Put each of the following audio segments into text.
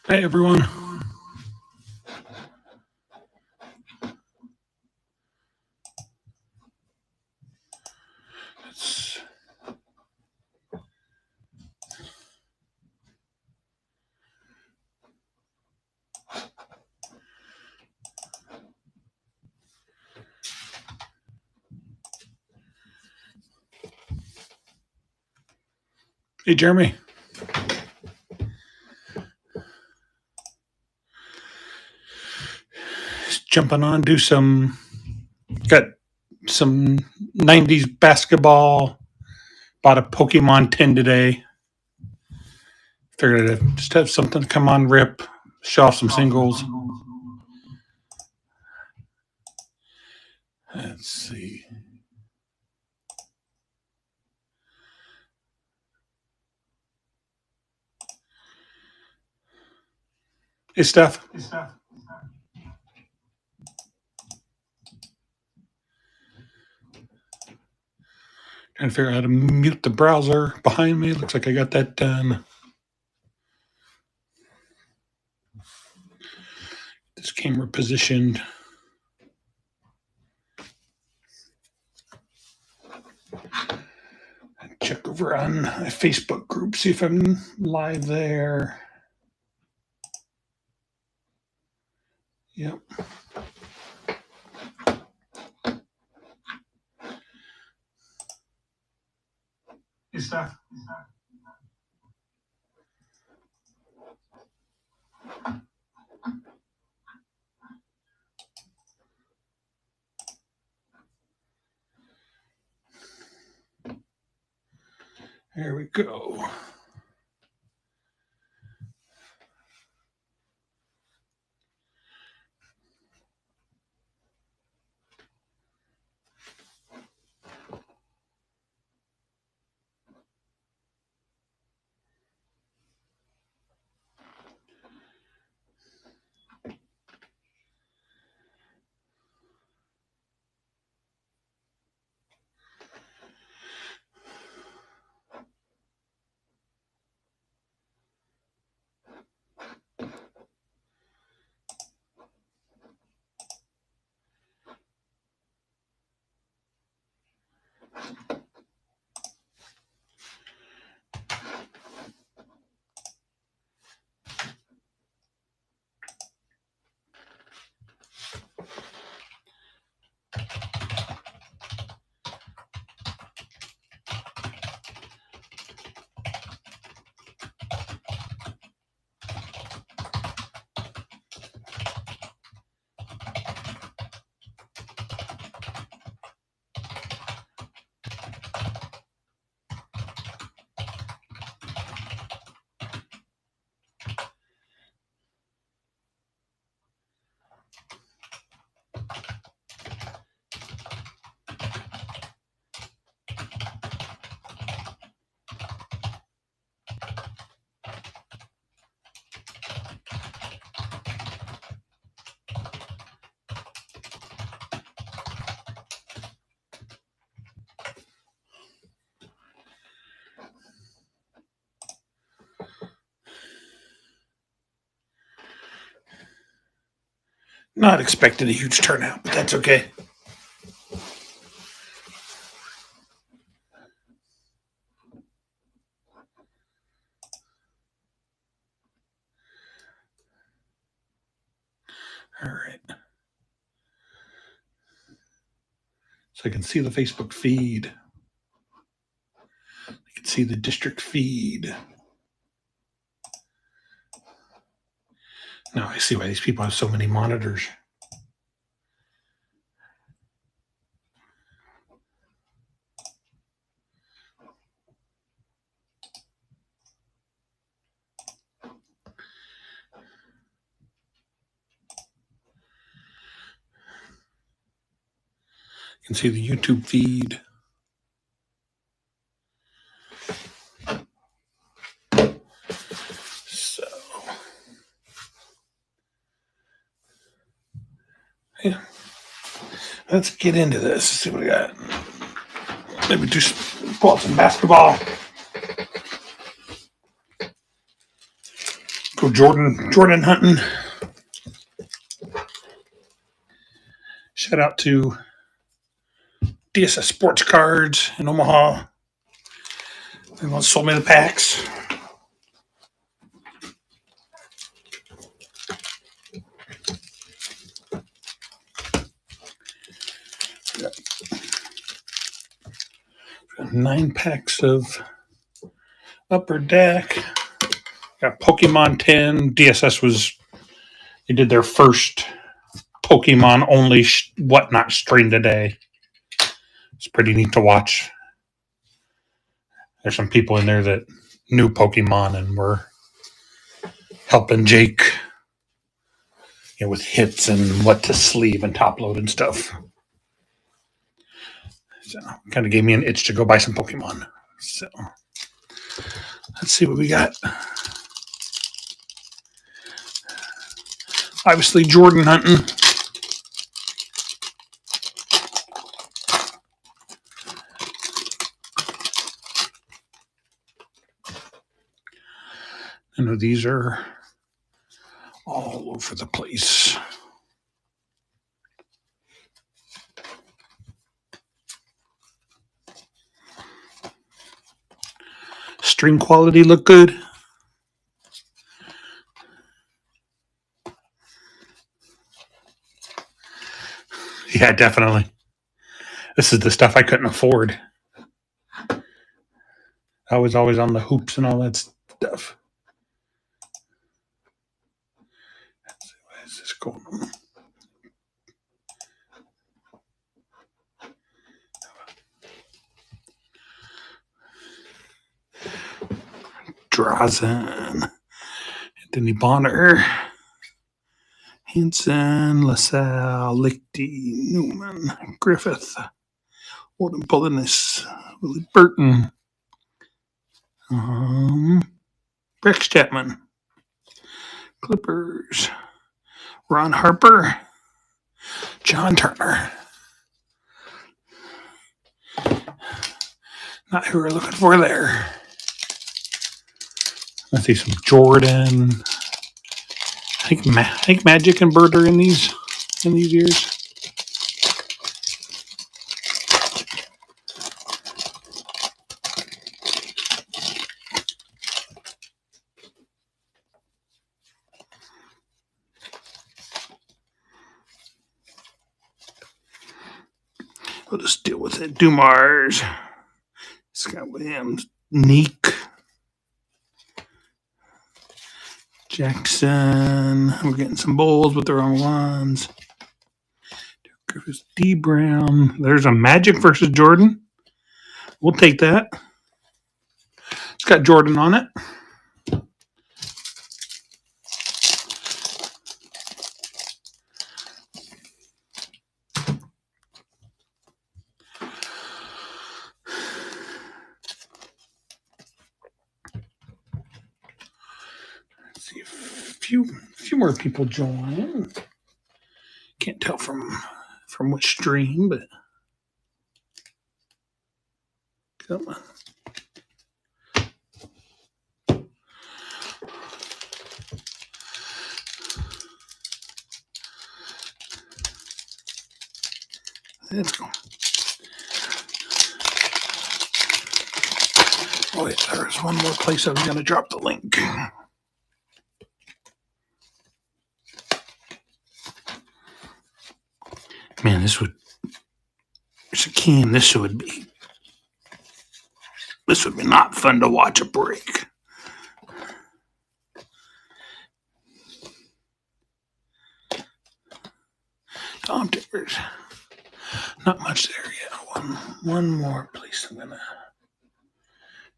Hey everyone. It's, hey Jeremy. Just jumping on, got some 90s basketball. Bought a Pokemon 10 today. Figured I'd just have something to come on, rip, show off some singles. Let's see. Hey Steph. Trying to figure out how to mute the browser behind me. Looks like I got that done. This camera positioned. Check over on my Facebook group, see if I'm live there. Yep. Hey Steph. There we go. Not expecting a huge turnout, but that's okay. All right. So I can see the Facebook feed. I can see the district feed. Now I see why these people have so many monitors. You can see the YouTube feed. So, yeah. Let's get into this. Let's see what we got. Maybe just pull out some basketball. go Jordan hunting. Shout out to DSS Sports Cards in Omaha. They sold me the packs. Got 9 packs of Upper Deck. Got Pokemon 10. DSS they did their first Pokemon only whatnot stream today. It's pretty neat to watch. There's some people in there that knew Pokemon and were helping Jake, with hits and what to sleeve and top load and stuff. So kind of gave me an itch to go buy some Pokemon. So let's see what we got. Obviously Jordan hunting. I know these are all over the place. String quality look good. Yeah, definitely. This is the stuff I couldn't afford. I was always on the hoops and all that stuff. Where is this going on? Drazen, Anthony Bonner, Hanson, LaSalle, Lichty, Newman, Griffith, Warden Bullinis, Willie Burton, Rex Chapman, Clippers, Ron Harper, John Turner. Not who we're looking for there. I see some Jordan. I think Magic and Bird are in these years. We'll just deal with it. Dumars, Scott Williams, Neek, Jackson. We're getting some bowls with the wrong ones. Griffiths, D. Brown. There's a Magic versus Jordan. We'll take that. It's got Jordan on it. Let's see if a few more people join. Can't tell from which stream, but come on. Let's go. Oh, yeah, there's one more place I was going to drop the link. Man, there's a Keem. This would be not fun to watch a break. Tom Tickers. Not much there yet. One more place I'm gonna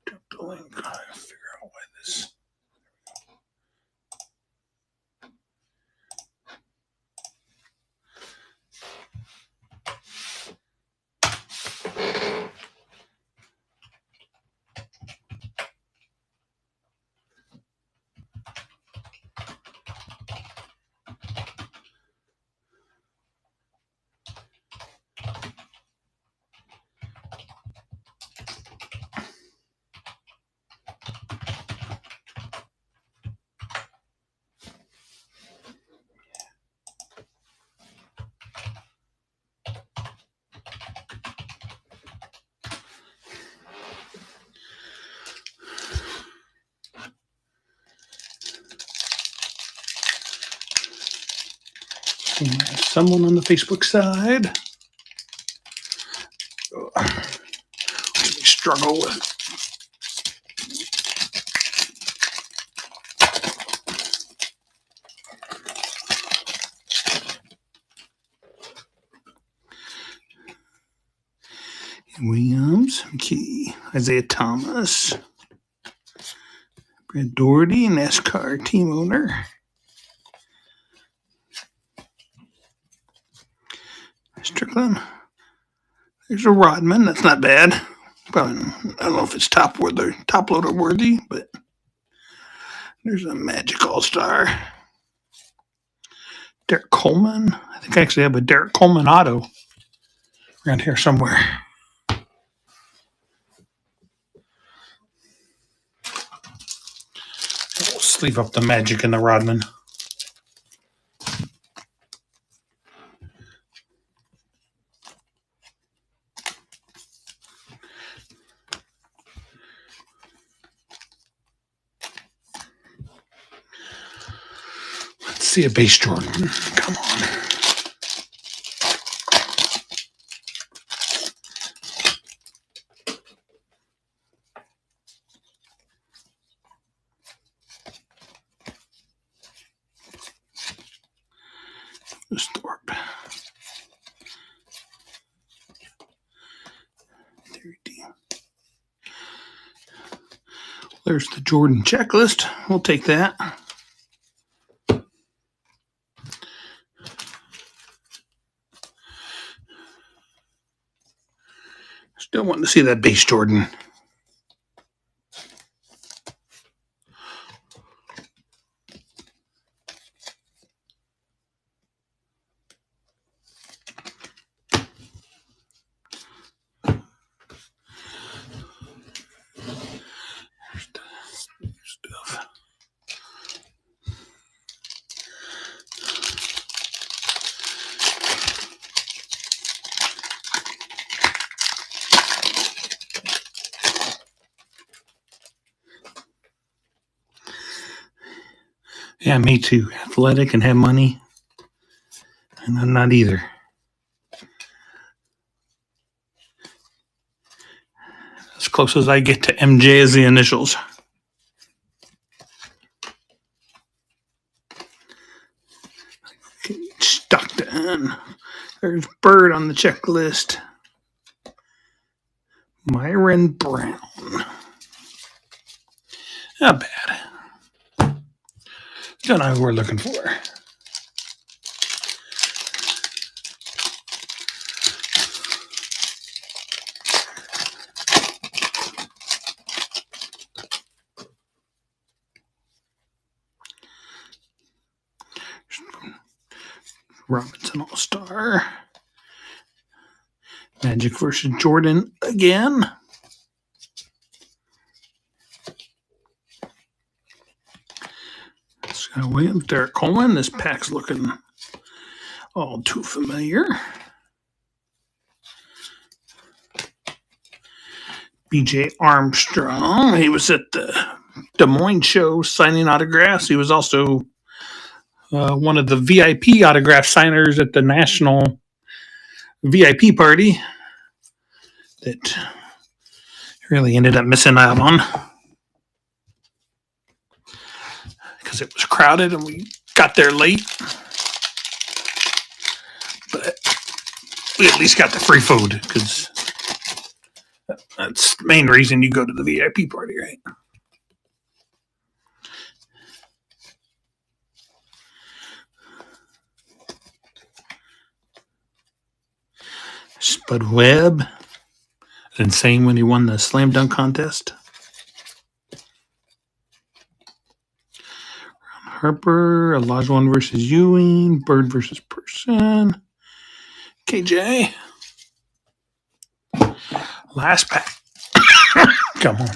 drop the link. I gotta figure out why this. We might have someone on the Facebook side. Really struggle with it. Williams, McKee, Isaiah Thomas, Brad Doherty, NASCAR team owner. Strickland. There's a Rodman. That's not bad. Probably, I don't know if it's top loader worthy, but there's a Magic All-Star. Derek Coleman. I think I actually have a Derek Coleman auto around here somewhere. We'll sleeve up the Magic and the Rodman. Let's see a base Jordan. Come on. Thorpe. There's the Jordan checklist. We'll take that. Still wanting to see that base Jordan. Stuff. Yeah, me too. Athletic and have money. And I'm not either. As close as I get to MJ as the initials. Stockton. There's Bird on the checklist. Myron Brown. Not bad. Don't know who we're looking for. Robinson All-Star. Magic versus Jordan again. Scott Williams, Derek Coleman. This pack's looking all too familiar. BJ Armstrong. He was at the Des Moines show signing autographs. He was also one of the VIP autograph signers at the national VIP party that really ended up missing out on because it was crowded and we got there late. But we at least got the free food because that's the main reason you go to the VIP party, right? Spud Webb. Insane when he won the slam dunk contest. Harper, Olajuwon versus Ewing, Bird versus Person. KJ. Last pack. Come on.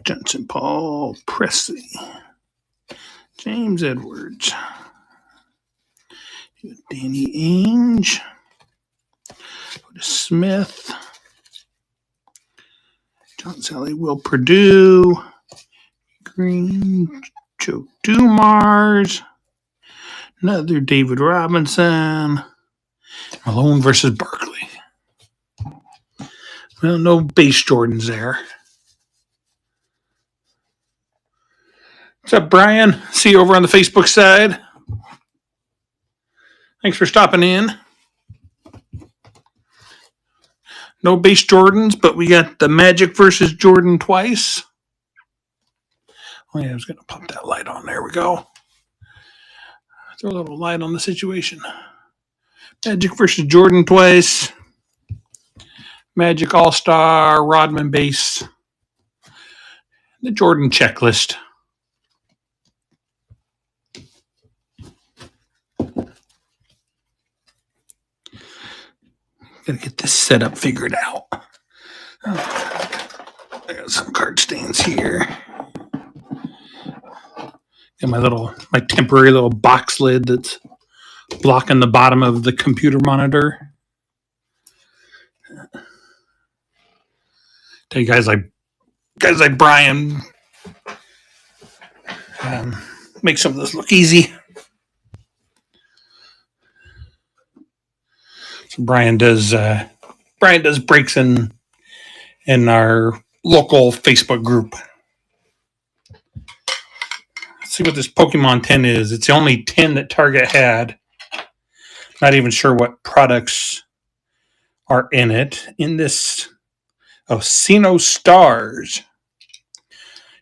Johnson, Paul Pressey, James Edwards, Danny Ainge, Smith. John Sally, Will Purdue. Green, Joe Dumars. Another David Robinson. Malone versus Barkley. Well, no base Jordans there. What's up, Brian? See you over on the Facebook side. Thanks for stopping in. No base Jordans, but we got the Magic versus Jordan twice. Oh, yeah, I was going to pop that light on. There we go. Throw a little light on the situation. Magic versus Jordan twice. Magic All-Star, Rodman base. The Jordan checklist. Gotta get this setup figured out. I got some card stains here. Got my temporary little box lid that's blocking the bottom of the computer monitor. Tell you guys like Brian, make some of this look easy. So Brian does breaks in our local Facebook group. Let's see what this Pokemon 10 is. It's the only 10 that Target had. Not even sure what products are in it. In this, Sinnoh Stars.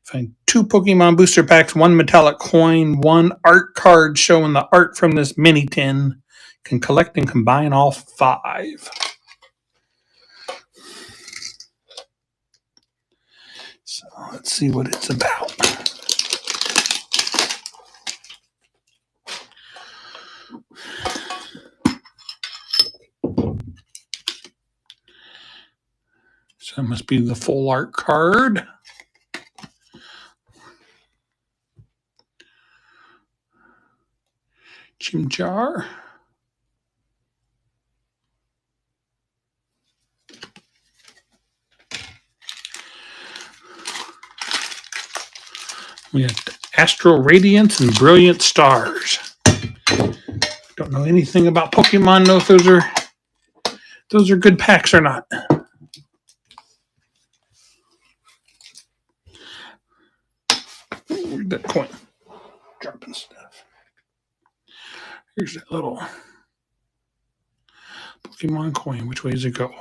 Find 2 Pokemon booster packs, 1 metallic coin, 1 art card showing the art from this mini tin. Can collect and combine all 5. So let's see what it's about. So it must be the full art card. Chimchar. We have Astral Radiance and Brilliant Stars. Don't know anything about Pokemon. Know if those are good packs or not. Where'd that coin? Dropping stuff. Here's that little Pokemon coin. Which way does it go?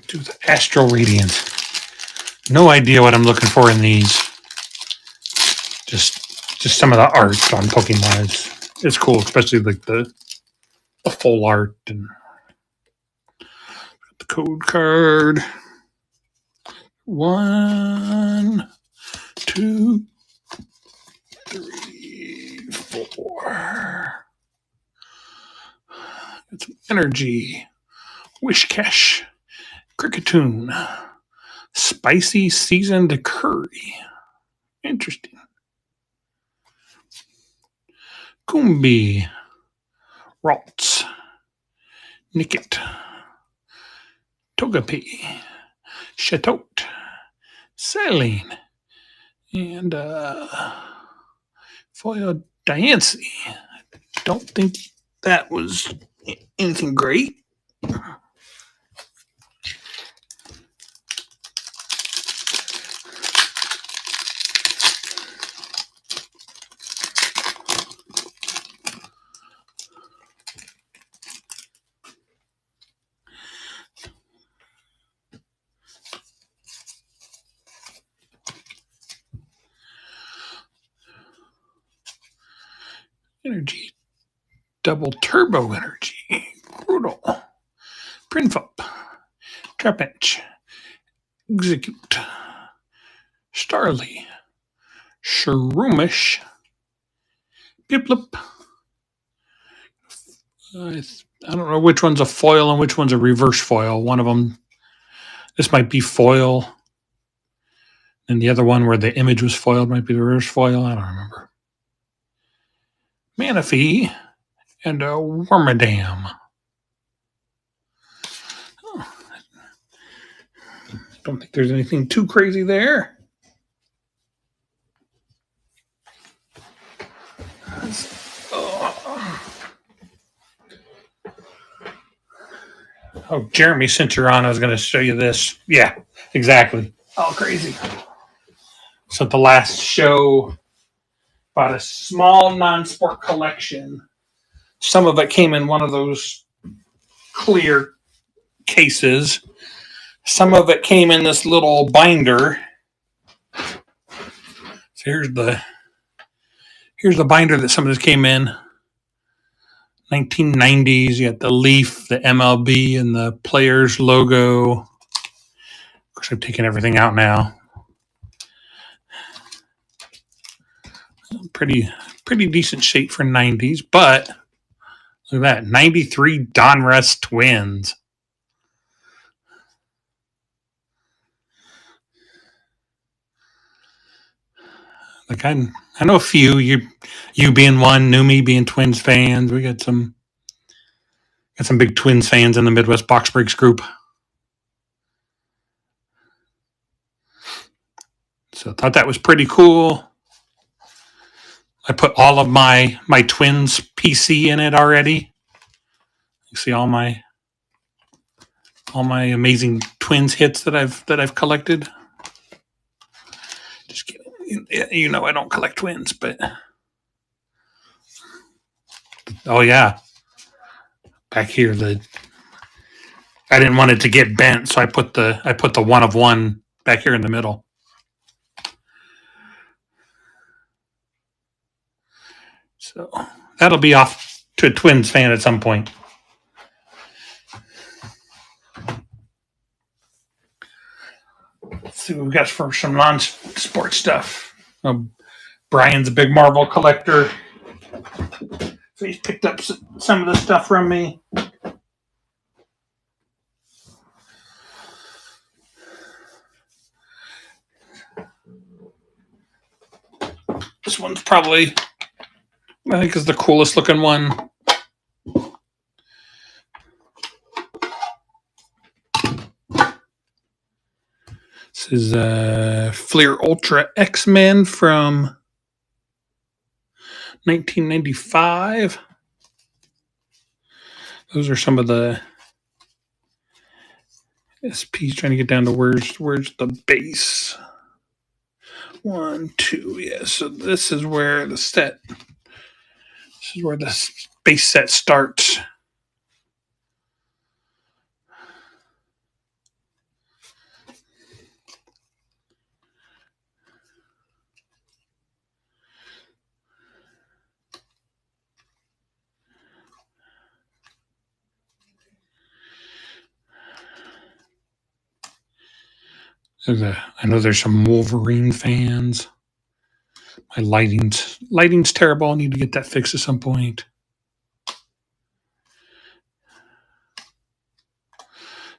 Do the Astral Radiance. No idea what I'm looking for in these. Just some of the art on Pokemon is cool, especially like the full art and the code card. 1, 2, 3, 4. Got some energy. Wishcash. Cricketune. Spicy seasoned curry. Interesting. Coombi. Ralts. Nickit. Togepi. Chatot. Saline. And Foil Diancie. Don't think that was anything great. Energy. Double Turbo Energy. Brutal. Prinfup. Trapinch. Execute. Starly. Shroomish. Piplup. I don't know which one's a foil and which one's a reverse foil. One of them, this might be foil. And the other one where the image was foiled might be the reverse foil. I don't remember. Manaphy and a Wormadam. Don't think there's anything too crazy there. Oh, Jeremy, since you're on, I was going to show you this. Yeah, exactly. All crazy. So at the last show, bought a small non-sport collection. Some of it came in one of those clear cases. Some of it came in this little binder. So here's the binder that some of this came in. 1990s. You got the Leaf, the MLB, and the Players logo. Of course, I've taken everything out now. Pretty decent shape for 90s, but look at that. 93 Donruss Twins. Like I know a few. You being one, knew me being Twins fans. We got some big Twins fans in the Midwest Box Breaks group. So I thought that was pretty cool. I put all of my Twins PC in it already. You see all my amazing Twins hits that I've collected. Just kidding. You know I don't collect Twins, but oh yeah, back here I didn't want it to get bent, so I put the one of one back here in the middle. So that'll be off to a Twins fan at some point. Let's see what we've got for some non-sport stuff. Brian's a big Marvel collector, so he's picked up some of the stuff from me. This one's probably, I think, is the coolest looking one. This is Fleer Ultra X-Men from 1995. Those are some of the SPs. Trying to get down to where's the base. 1, 2, yeah. So this is where the base set starts. I know there's some Wolverine fans. My lighting's terrible. I need to get that fixed at some point.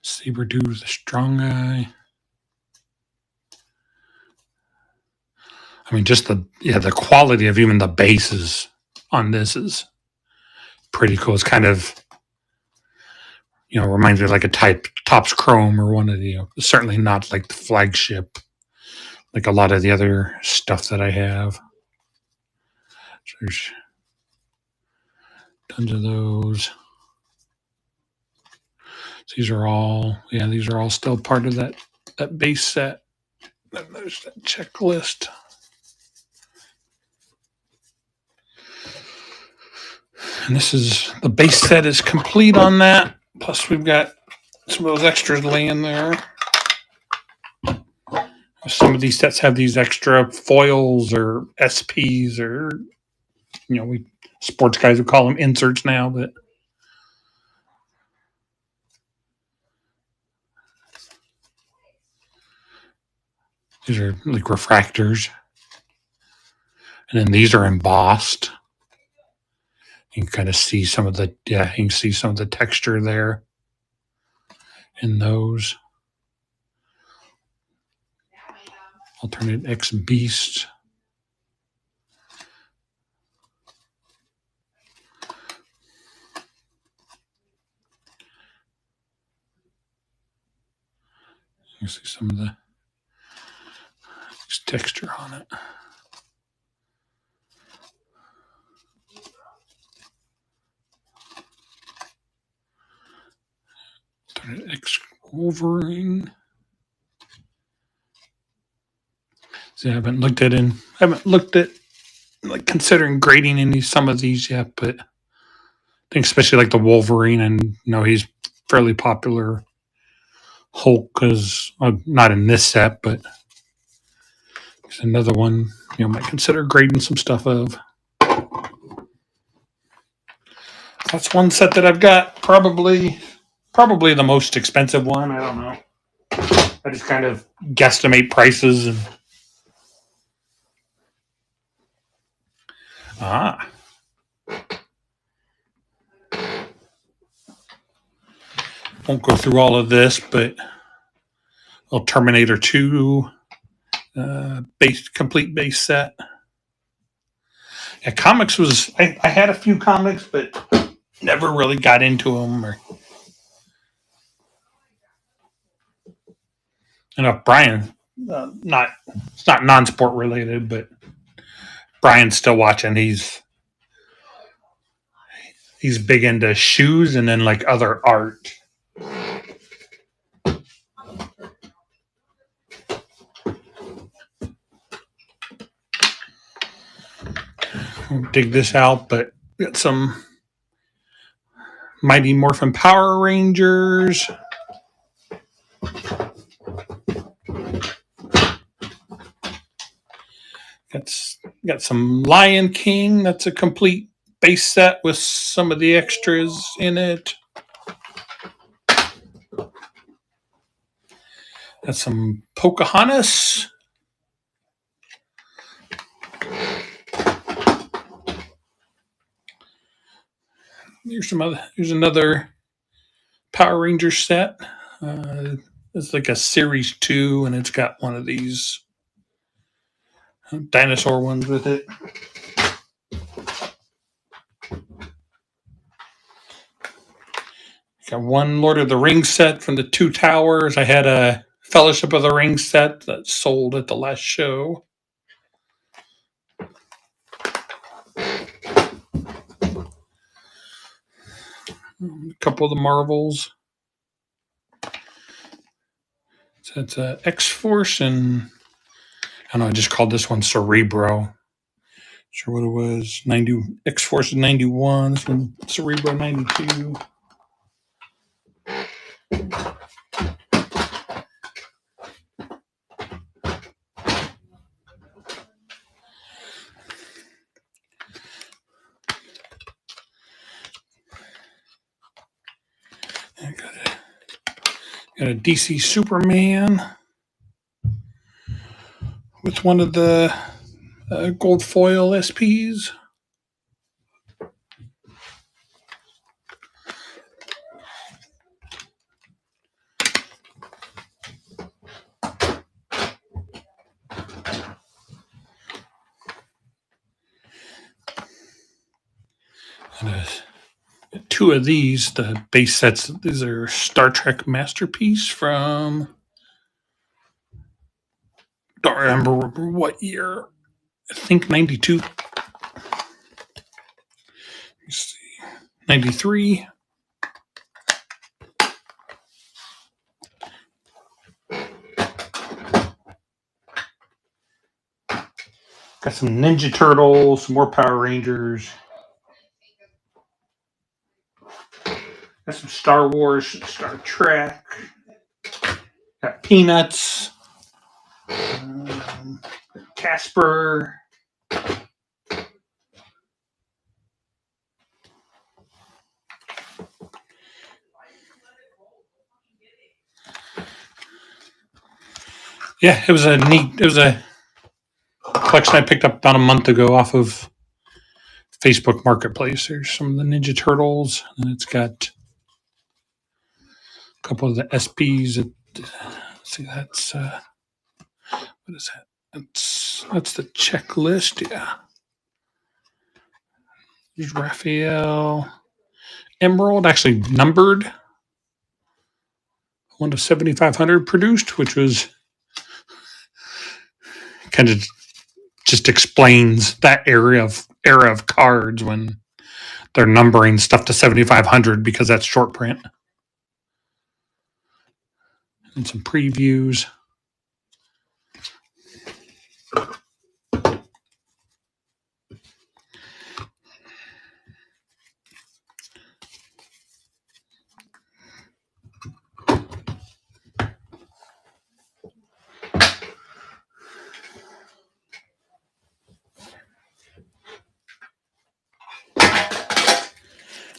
Sabretooth, the strong guy. I mean, just the quality of even the bases on this is pretty cool. It's kind of, reminds me of like a Topps Chrome or one of the, certainly not like the flagship, like a lot of the other stuff that I have. So there's tons of those. So these are all still part of that base set. And there's that checklist. And the base set is complete on that. Plus we've got some of those extras laying there. Some of these sets have these extra foils or SPs or, we sports guys would call them inserts now, but these are like refractors. And then these are embossed. You can kind of see some of the texture there in those. Alternate X Beast. You see some of the texture on it. Alternate X Wolverine. See, I haven't looked at like considering grading some of these yet, but I think especially like the Wolverine, and he's fairly popular. Hulk is not in this set, but it's another one might consider grading some stuff of. That's one set that I've got, probably the most expensive one. I don't know. I just kind of guesstimate prices and. Won't go through all of this, but Terminator 2 complete base set. Yeah, comics was I had a few comics, but never really got into them. Brian, it's not non-sport related, but Brian's still watching. He's big into shoes and then like other art. Won't dig this out, but got some Mighty Morphin Power Rangers. Got some Lion King. That's a complete base set with some of the extras in it. Got some Pocahontas. Here's another Power Ranger set. It's like a series 2, and it's got one of these dinosaur ones with it. Got one Lord of the Rings set from the Two Towers. I had a Fellowship of the Ring set that sold at the last show. A couple of the Marvels. So it's X-Force, and I don't know, I just called this one Cerebro. Not sure what it was. X-Force is 91. This one Cerebro 92. Got a DC Superman with one of the gold foil SPs. And two of these, the base sets. These are Star Trek Masterpiece from, don't remember what year. I think 92. Let me see. 93. Got some Ninja Turtles, some more Power Rangers. Got some Star Wars, Star Trek. Got Peanuts. Casper. Yeah, it was a collection I picked up about a month ago off of Facebook Marketplace. There's some of the Ninja Turtles, and it's got a couple of the SPs. Let's see, that's what is that? That's the checklist. Yeah. There's Raphael. Emerald, actually numbered 1 to 7,500 produced, which was kind of just explains that era of cards when they're numbering stuff to 7,500 because that's short print. And some previews.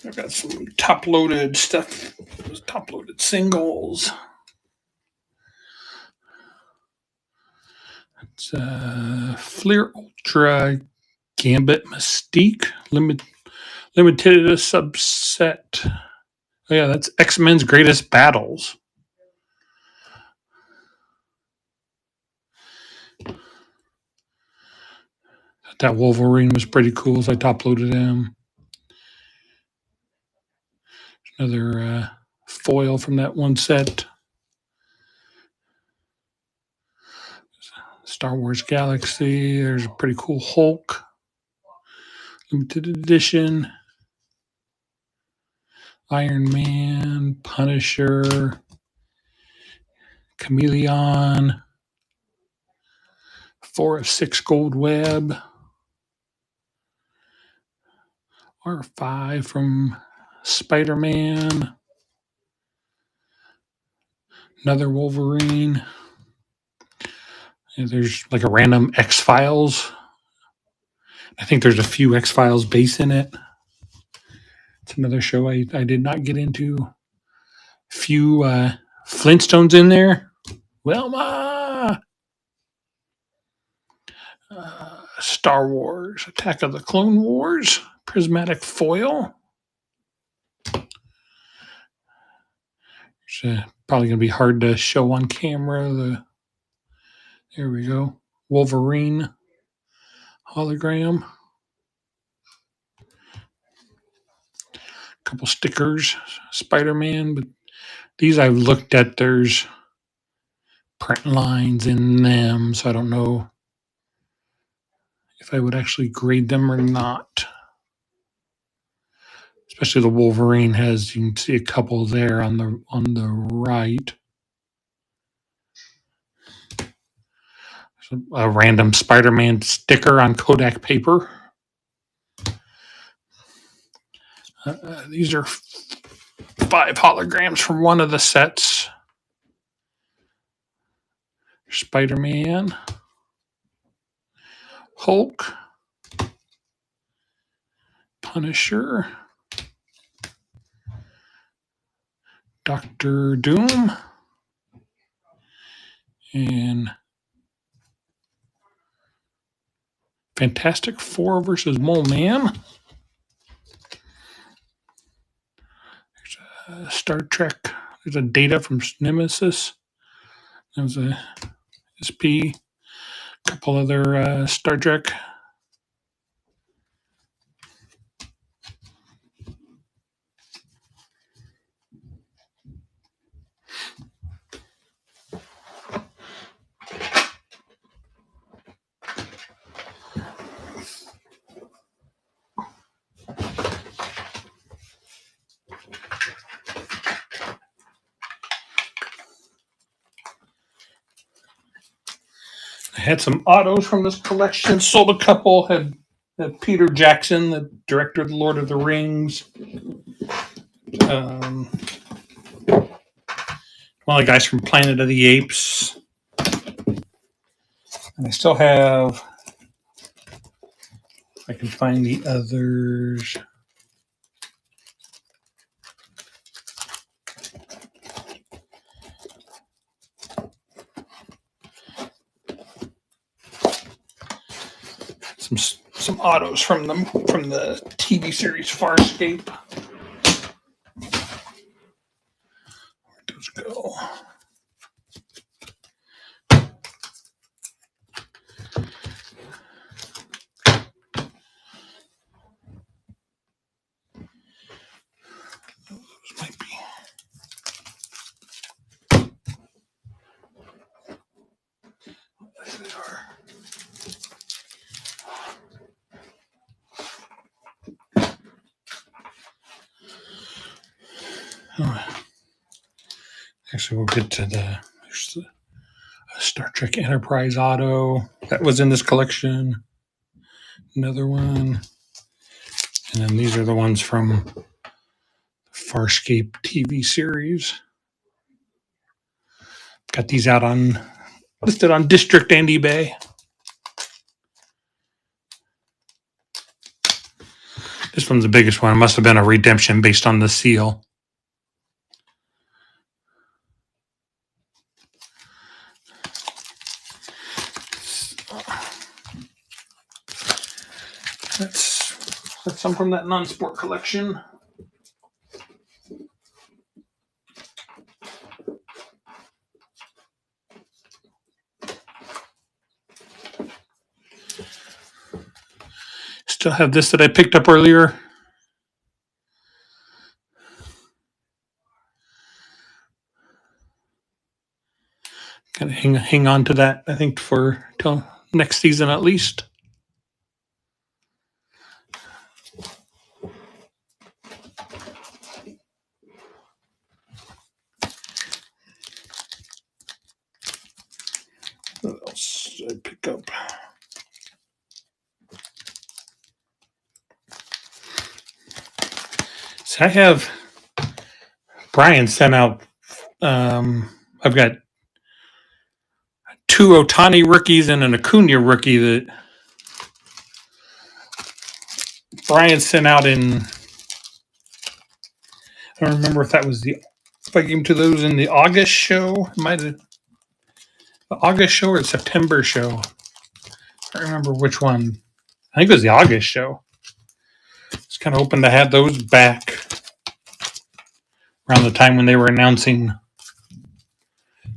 I've got some top-loaded stuff, top-loaded singles. It's Fleer Ultra Gambit Mystique limited subset. Oh yeah, that's X-Men's Greatest Battles. That Wolverine was pretty cool, so I top-loaded him. Another foil from that one set. Star Wars Galaxy. There's a pretty cool Hulk. Limited edition. Iron Man. Punisher. Chameleon. 4 of 6 Gold Web. R5 from Spider-Man. Another Wolverine. And there's like a random X-Files. I think there's a few X-Files base in it. It's another show I did not get into. Few Flintstones in there. Wilma! Star Wars, Attack of the Clone Wars, prismatic foil. It's probably going to be hard to show on camera. There we go. Wolverine hologram. A couple stickers. Spider-Man, but these I've looked at. There's print lines in them, so I don't know if I would actually grade them or not. Especially the Wolverine has, you can see a couple there on the right. A random Spider-Man sticker on Kodak paper. These are 5 holograms from one of the sets. Spider-Man, Hulk, Punisher, Dr. Doom, and Fantastic Four versus Mole Man. There's Star Trek. There's a Data from Nemesis. There's a SP. A couple other Star Trek. I had some autos from this collection. Sold a couple. Had Peter Jackson, the director of The Lord of the Rings. One of the guys from Planet of the Apes. And I still have, if I can find the others. Some autos from the TV series Farscape. Where'd those go? Actually, we'll get to the Star Trek Enterprise Auto that was in this collection. Another one, and then these are the ones from Farscape TV series. Got these out on listed on District and eBay. This one's the biggest one. It must have been a redemption based on the seal. That's some from that non-sport collection. Still have this that I picked up earlier. Gotta hang on to that, I think, for till next season at least. What else did I pick up? So I have Brian sent out. I've got 2 Ohtani rookies and an Acuna rookie that Brian sent out in. I don't remember if I gave him to those in the August show. It might have the August show or the September show. I don't remember which one. I think it was the August show. It's kind of hoping to have those back around the time when they were announcing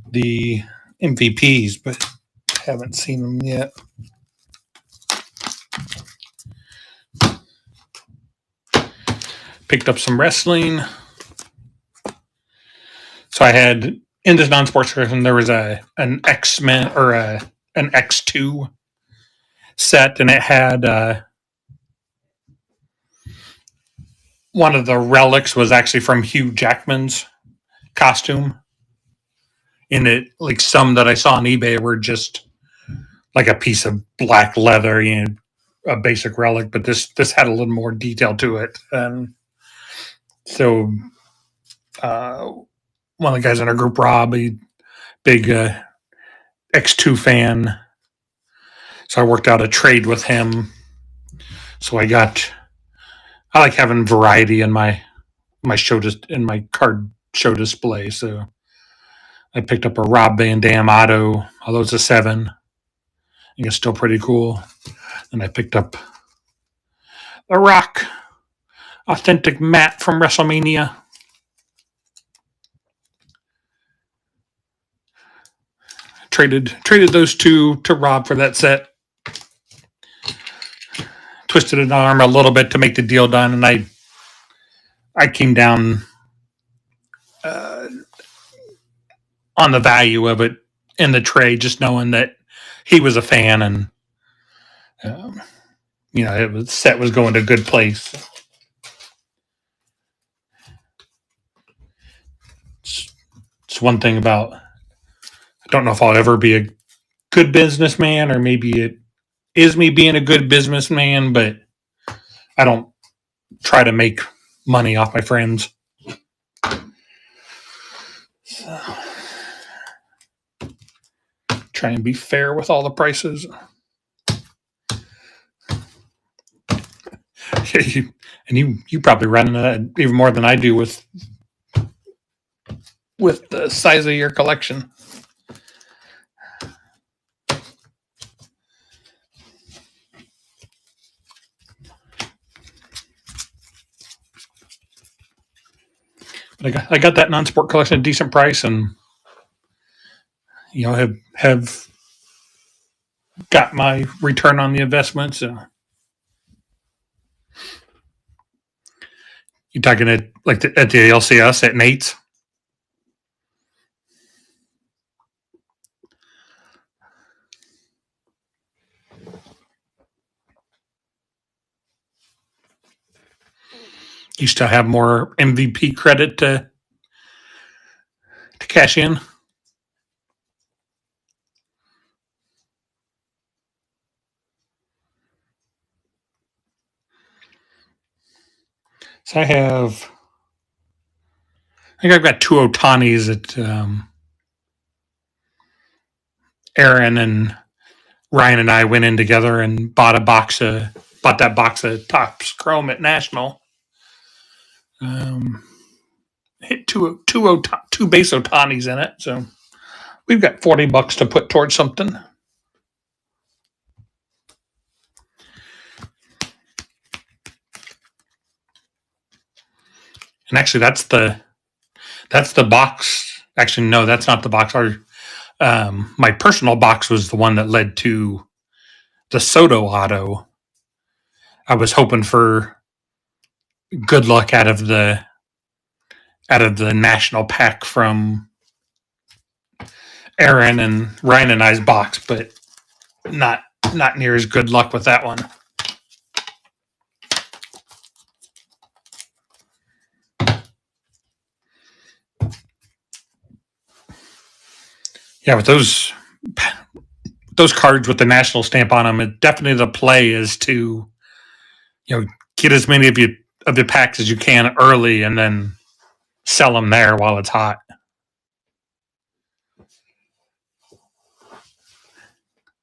the MVPs, but haven't seen them yet. Picked up some wrestling. So I had in this non-sports section there was an X-Men or an X2 set, and it had one of the relics was actually from Hugh Jackman's costume. In it, like some that I saw on eBay were just like a piece of black leather, a basic relic, but this had a little more detail to it. And so one of the guys in our group, Rob, a big X2 fan, so I worked out a trade with him. So I like having variety in my card show display. So I picked up a Rob Van Dam auto, although it's a 7. I think it's still pretty cool. And I picked up The Rock authentic Matt from WrestleMania. Traded those 2 to Rob for that set. Twisted an arm a little bit to make the deal done, and I came down on the value of it in the trade, just knowing that he was a fan, and the set was going to a good place. It's one thing about, I don't know if I'll ever be a good businessman, or maybe it is me being a good businessman, but I don't try to make money off my friends. So, try and be fair with all the prices. You probably run that even more than I do with the size of your collection. But I got that non-sport collection at a decent price, and have got my return on the investment. So you talking at at the LCS at Nate's? You still have more MVP credit to to cash in. So I think I've got two Otanis that Aaron and Ryan and I went in together and bought that box of Topps Chrome at National. Hit two base Otanis in it, so we've got $40 to put towards something. And actually, that's the box. Actually, no, that's not the box. My personal box was the one that led to the Soto auto. I was hoping for good luck out of the national pack from Aaron and Ryan and I's box, but not near as good luck with that one. Yeah, with those cards with the national stamp on them, it definitely the play is to get as many of the packs as you can early and then sell them there while it's hot.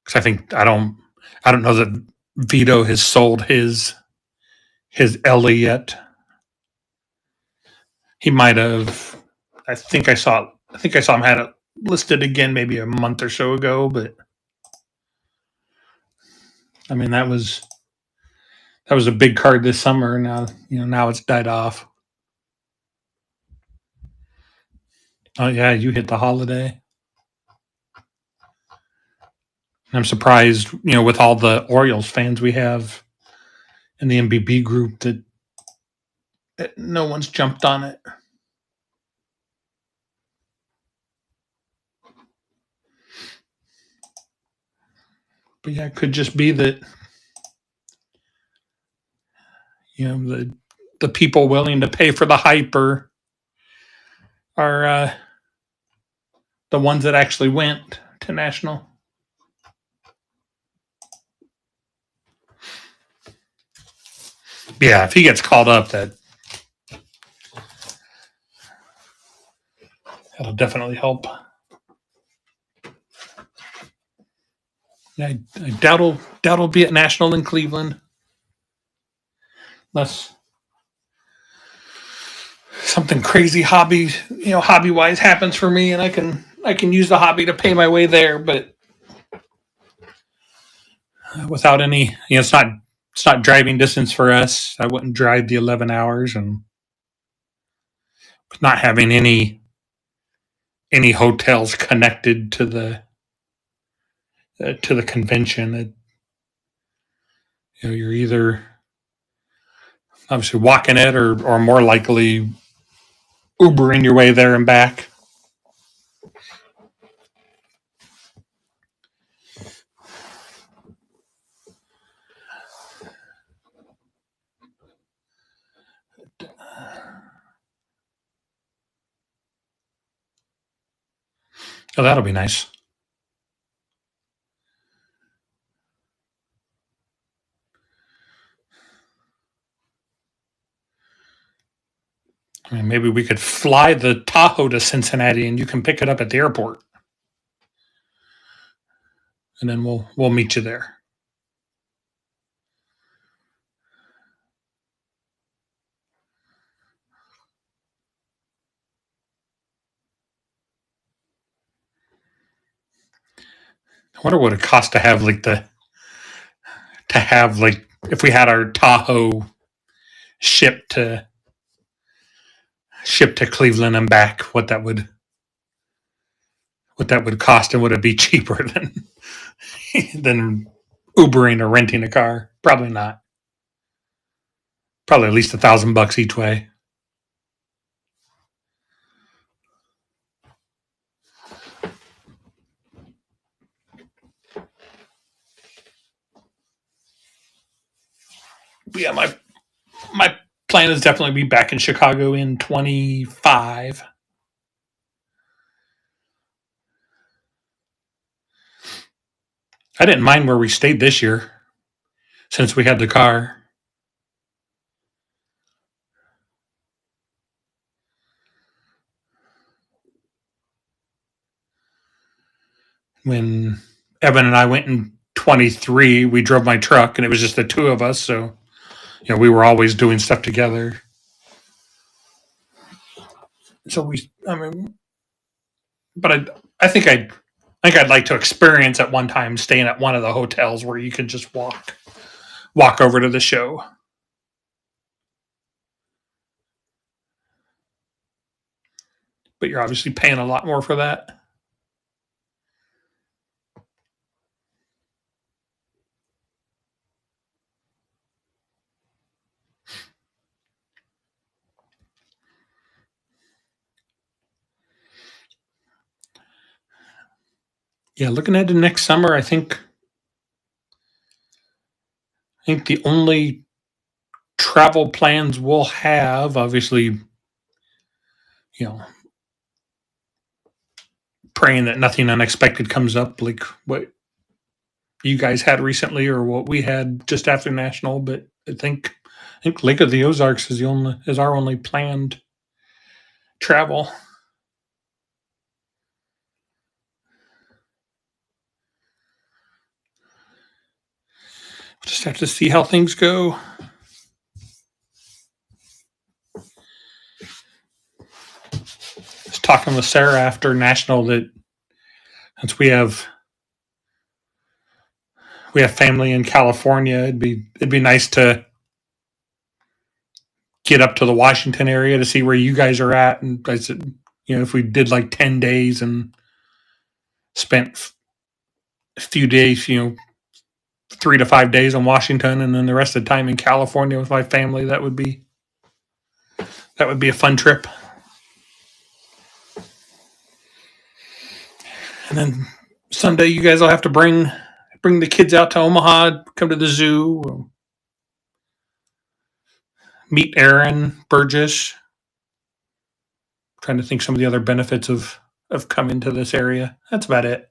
Because I think I don't know that Vito has sold his Ellie yet. He might have. I think I saw him had it listed again maybe a month or so ago, but I mean that was a big card this summer. Now it's died off. Oh yeah, you hit the holiday. I'm surprised, with all the Orioles fans we have in the MBB group that no one's jumped on it. But yeah, it could just be that the people willing to pay for the hype are the ones that actually went to national. Yeah, if he gets called up, that'll definitely help. Yeah, I doubt he'll be at national in Cleveland, unless something crazy hobby wise happens for me, and I can use the hobby to pay my way there. But without any, it's not driving distance for us. I wouldn't drive the 11 hours, and not having any hotels connected to the convention. You're either obviously walking it or more likely Ubering your way there and back. Oh, that'll be nice. I mean, maybe we could fly the Tahoe to Cincinnati, and you can pick it up at the airport, and then we'll meet you there. I wonder what it costs to have if we had our Tahoe shipped to Cleveland and back, what that would cost, and would it be cheaper than Ubering or renting a car? Probably not. Probably at least $1,000 each way. But yeah, my plan is definitely be back in Chicago in 25. I didn't mind where we stayed this year since we had the car. When Evan and I went in 23, we drove my truck and it was just the two of us. So, we were always doing stuff together. So but I think I'd like to experience at one time staying at one of the hotels where you could just walk over to the show. But you're obviously paying a lot more for that. Yeah, looking ahead to next summer, I think the only travel plans we'll have, obviously, praying that nothing unexpected comes up like what you guys had recently or what we had just after National. But I think Lake of the Ozarks is our only planned travel. Just have to see how things go. I was talking with Sarah after National that since we have family in California, it'd be nice to get up to the Washington area to see where you guys are at. And I said, if we did like 10 days and spent a few days, 3 to 5 days in Washington and then the rest of the time in California with my family, that would be a fun trip. And then Sunday, you guys will have to bring the kids out to Omaha, come to the zoo, meet Aaron Burgess. Trying to think some of the other benefits of coming to this area. That's about it.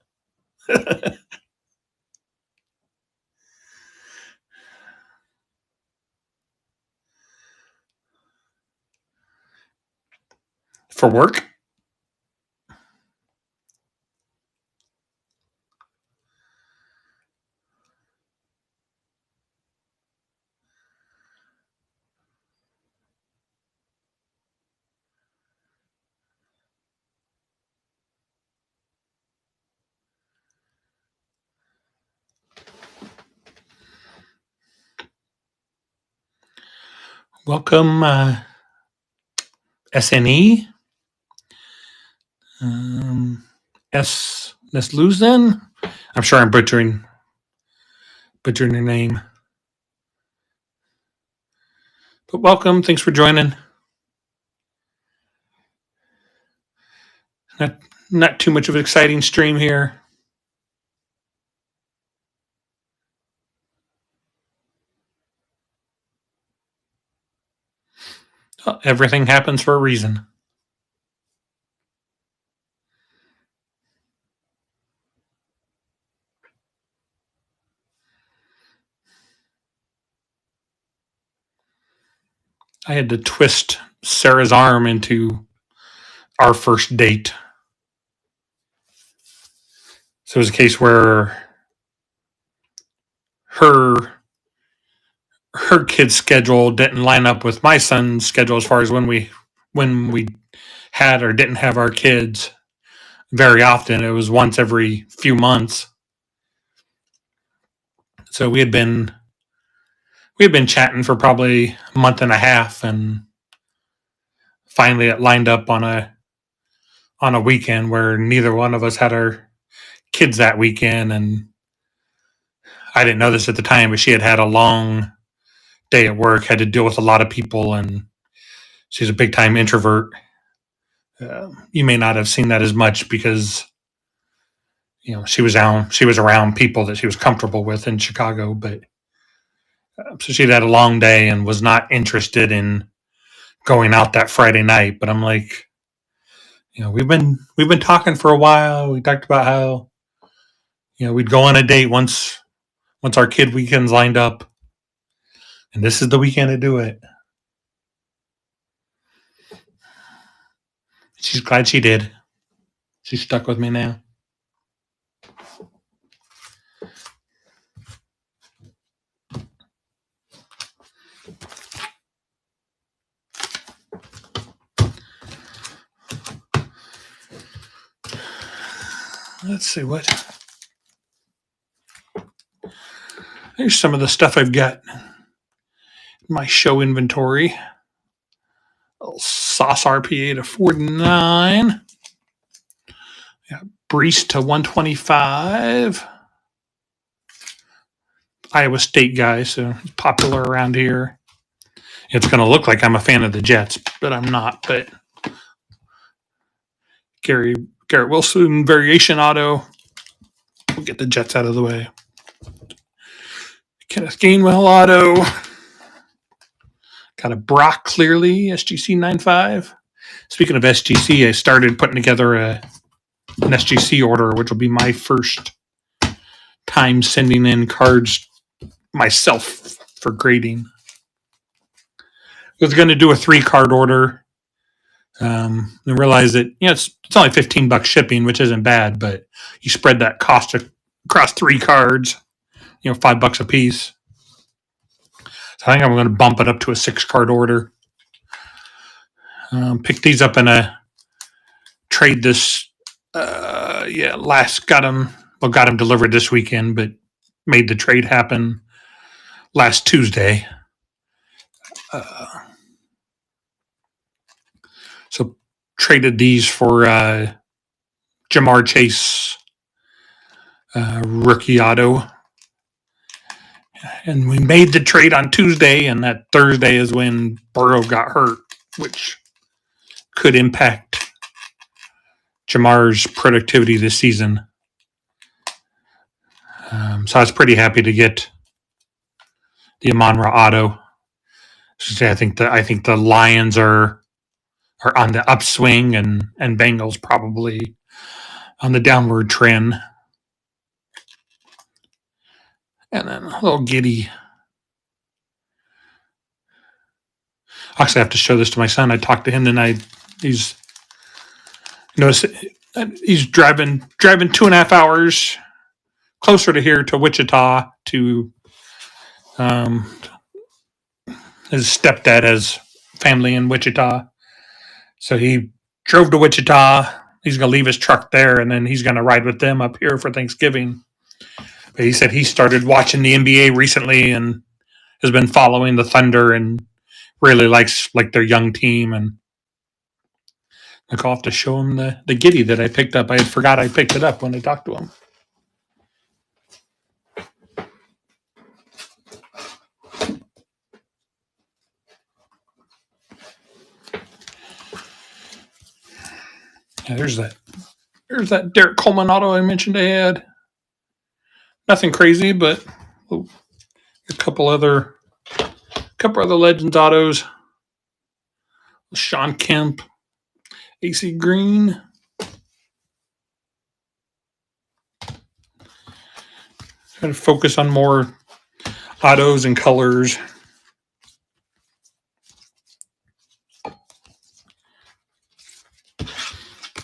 For work, welcome SNE. S Nesluzen. I'm sure I'm butchering your name. But welcome. Thanks for joining. Not too much of an exciting stream here. Everything happens for a reason. I had to twist Sarah's arm into our first date. So it was a case where her kid's schedule didn't line up with my son's schedule as far as when we had or didn't have our kids. Very often, it was once every few months. So we had been chatting for probably a month and a half, and finally it lined up on a weekend where neither one of us had our kids that weekend. And I didn't know this at the time, but she had a long day at work, had to deal with a lot of people, and she's a big time introvert. You may not have seen that as much because she was around people that she was comfortable with in Chicago, but so she'd had a long day and was not interested in going out that Friday night. But I'm like, we've been talking for a while. We talked about how we'd go on a date once our kid weekends lined up, and this is the weekend to do it. She's glad she did. She's stuck with me now. Let's see what. Here's some of the stuff I've got in my show inventory. Sauce RPA to 49. Brees to 125. Iowa State guy, so he's popular around here. It's going to look like I'm a fan of the Jets, but I'm not. But Garrett Wilson variation auto. We'll get the Jets out of the way. Kenneth Gainwell auto. Got a Brock Clearly SGC 95. Speaking of SGC, I started putting together an SGC order, which will be my first time sending in cards myself for grading. I was going to do a 3-card order and realize that it's only $15 shipping, which isn't bad, but you spread that cost across 3 cards, $5 a piece. So I think I'm going to bump it up to a 6-card order. Picked these up in a trade this. Got them delivered this weekend, but made the trade happen last Tuesday. So traded these for Jamar Chase rookie auto. And we made the trade on Tuesday, and that Thursday is when Burrow got hurt, which could impact Jamar's productivity this season. So I was pretty happy to get the Amon-Ra auto. I think the Lions are on the upswing, and Bengals probably on the downward trend. And then a little giddy. Actually, I have to show this to my son. I talked to him tonight. He's driving 2.5 hours closer to here to Wichita to his stepdad has family in Wichita. So he drove to Wichita. He's going to leave his truck there, and then he's going to ride with them up here for Thanksgiving. But he said he started watching the NBA recently and has been following the Thunder and really likes their young team. And I'll have to show him the giddy that I picked up. I had forgot I picked it up when I talked to him. Yeah, there's that Derek Coleman auto I mentioned I had. Nothing crazy, but a couple other Legends autos. Sean Kemp, AC Green. Trying to focus on more autos and colors.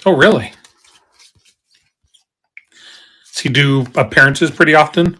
Oh, really? Does he do appearances pretty often?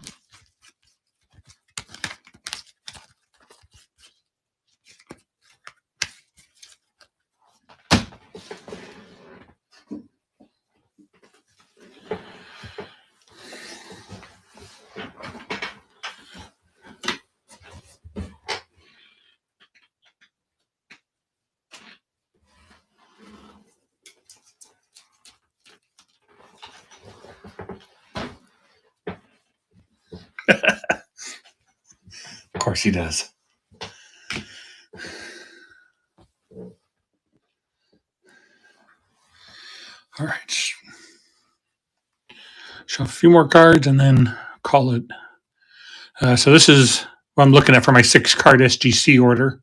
Of course he does. All right. Show a few more cards and then call it. So this is what I'm looking at for my 6-card SGC order.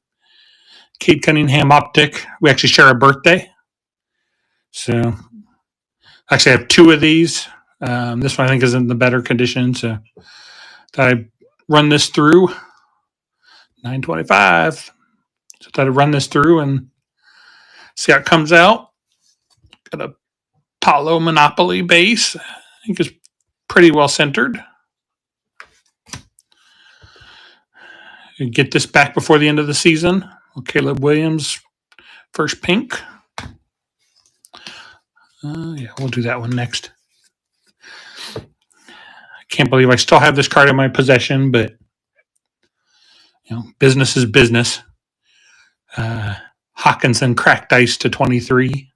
Cade Cunningham Optic. We actually share a birthday. So actually I have 2 of these. This one I think is in the better condition. So that I run this through 925. So that I run this through and see how it comes out. Got a Apollo Monopoly base. I think it's pretty well centered. Get this back before the end of the season. Caleb Williams, first pink. Yeah, we'll do that one next. I can't believe I still have this card in my possession, but business is business. Hawkinson cracked ice to 23.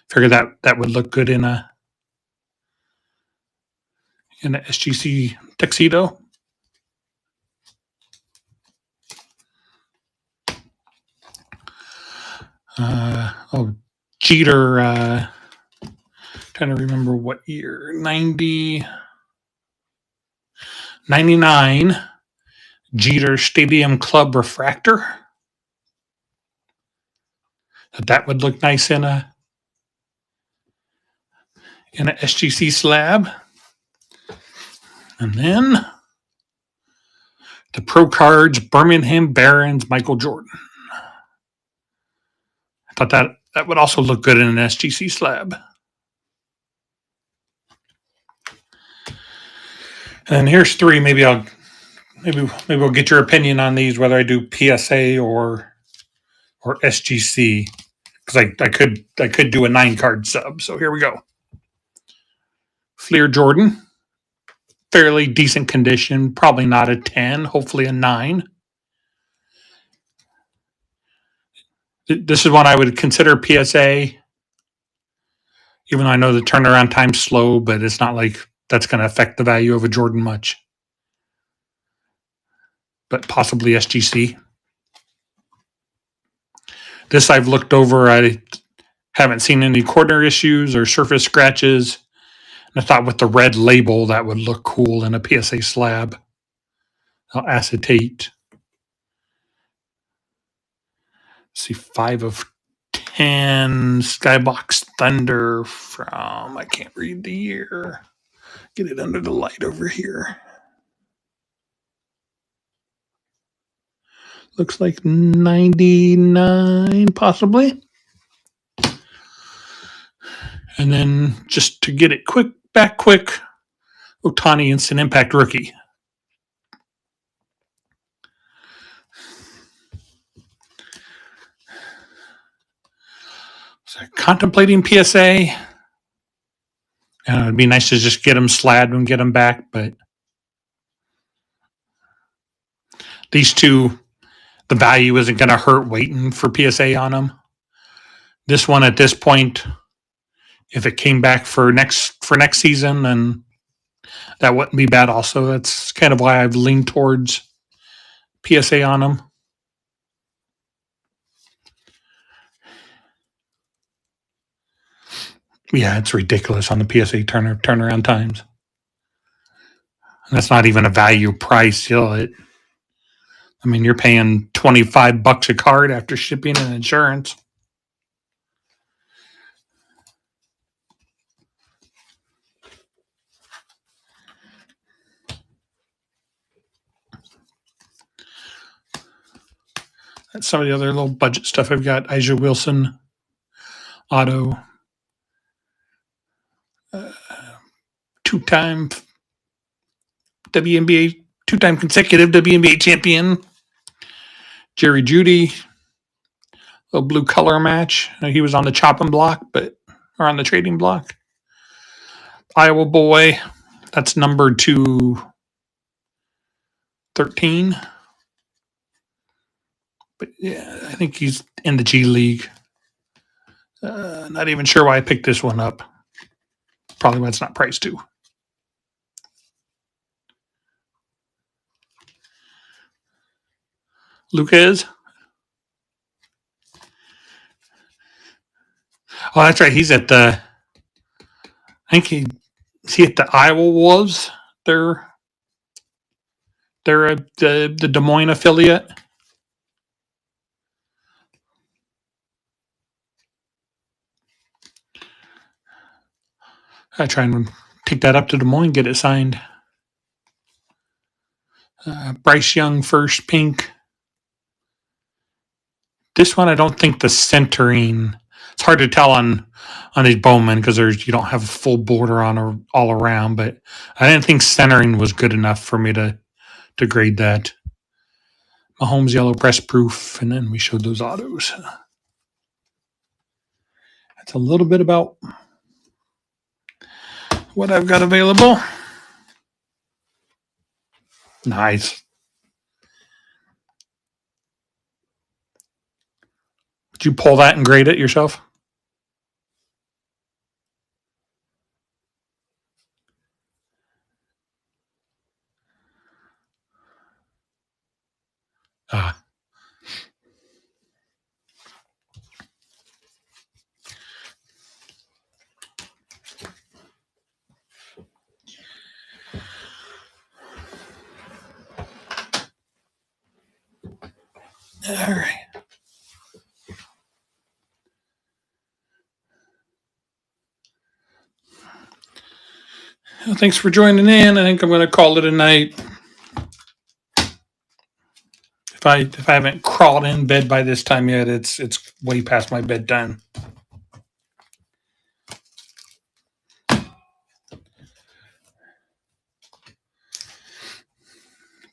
Figure that would look good in a SGC tuxedo. Jeter, trying to remember what year, 99, Jeter Stadium Club refractor. That would look nice in a SGC slab. And then the Pro Cards Birmingham Barons Michael Jordan. I thought that would also look good in an SGC slab. And here's three. Maybe we'll get your opinion on these, whether I do PSA or SGC, because I could do a 9-card sub. So here we go. Fleer Jordan, fairly decent condition, probably not a 10, hopefully a 9. This is one I would consider PSA, even though I know the turnaround time's slow, but it's not like that's going to affect the value of a Jordan much. But possibly SGC. This I've looked over. I haven't seen any corner issues or surface scratches. And I thought with the red label, that would look cool in a PSA slab. I'll acetate. Let's see, 5 of 10 Skybox Thunder from, I can't read the year. Get it under the light over here. Looks like 99, possibly. And then just to get it back quick, Ohtani Instant Impact rookie. So contemplating PSA. It'd be nice to just get them slabbed and get them back, but these two, the value isn't going to hurt waiting for PSA on them. This one at this point, if it came back for next season, then that wouldn't be bad also. That's kind of why I've leaned towards PSA on them. Yeah, it's ridiculous on the PSA turnaround times. And that's not even a value price. You're paying $25 a card after shipping and insurance. That's some of the other little budget stuff I've got. A'ja Wilson, auto, 2-time WNBA, 2-time consecutive WNBA champion, Jerry Jeudy, a blue color match. He was on the chopping block, or on the trading block. Iowa boy, that's numbered to 13. But yeah, I think he's in the G League. Not even sure why I picked this one up. Probably why it's not priced too. Lucas. Oh, that's right. He's at the. I think is he at the Iowa Wolves? They're at the Des Moines affiliate. I try and take that up to Des Moines, get it signed. Bryce Young first, pink. This one, I don't think the centering. It's hard to tell on these Bowman because you don't have a full border on or all around. But I didn't think centering was good enough for me to grade that. Mahomes yellow press proof, and then we showed those autos. That's a little bit about what I've got available. Nice. Did you pull that and grade it yourself? Ah. All right. Well, thanks for joining in. I think I'm going to call it a night. If I haven't crawled in bed by this time yet, it's way past my bedtime. Good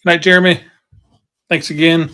night, Jeremy. Thanks again.